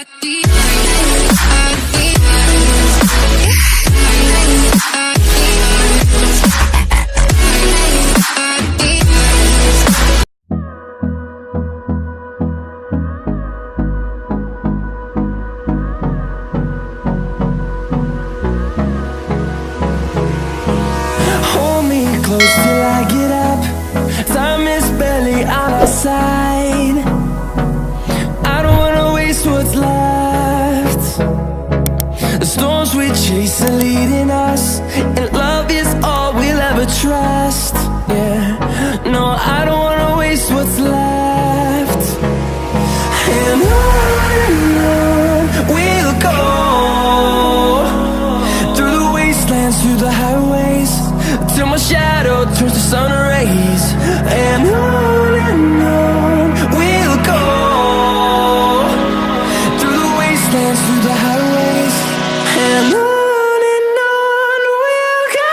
Hold me close till I get up. Time is barely on our side. I don't wanna waste what's left. The storms we chase are leading us, and love is all we'll ever trust. Yeah, no, I don't wanna waste what's left. And on we'll go, through the wastelands, through the highways, till my shadow turns to sun rays. And on we'll go, through the wastelands, through the highways, and on we'll go.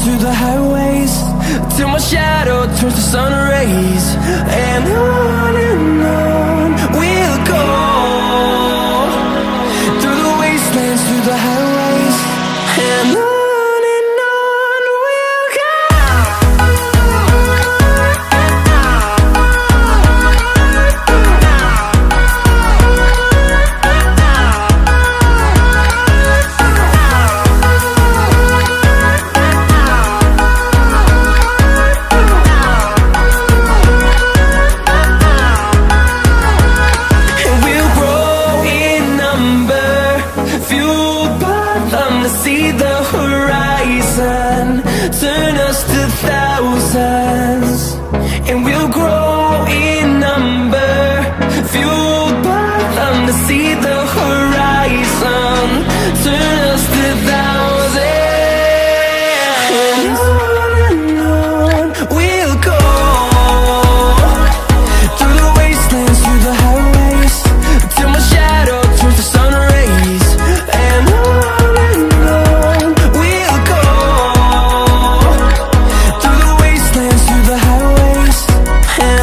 Through the highways, till my shadow turns to sun rays. And on we'll go, through the wastelands, through the highways, and on we'll go. See the horizon turn us to thousands, and we'll grow in number, fueled by them. To see the horizon turn us to thousands, and on we'll go, through the wastelands, through the highways, till my shadow turns to sun rays. And we'll go, through the wastelands, through the highways, and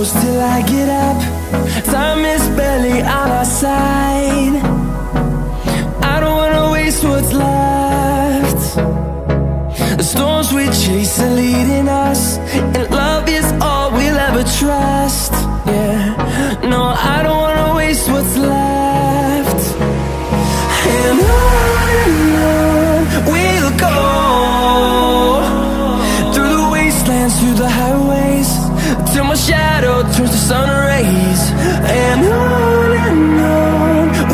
close till I get up. Time is barely on our side. I don't wanna waste what's left. The storms we chase are leading us, and love is all we'll ever trust. Yeah, no, I don't wanna waste what's left. And on we'll go, through the wastelands, through the highways, till my shadow turns to sun rays. And on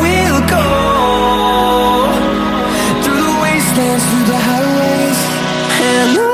we'll go, through the wastelands, through the highways, and on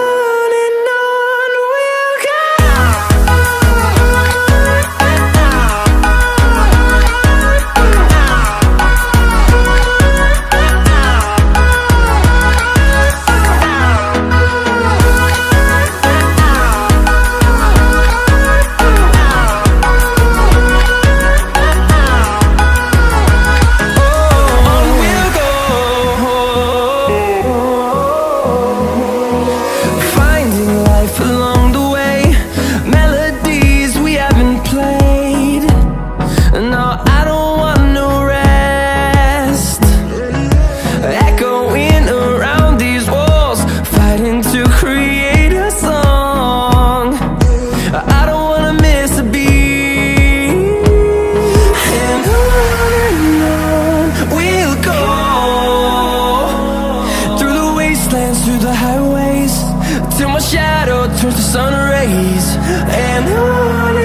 we'll go. Through the highways, till my shadow turns to sun rays. And on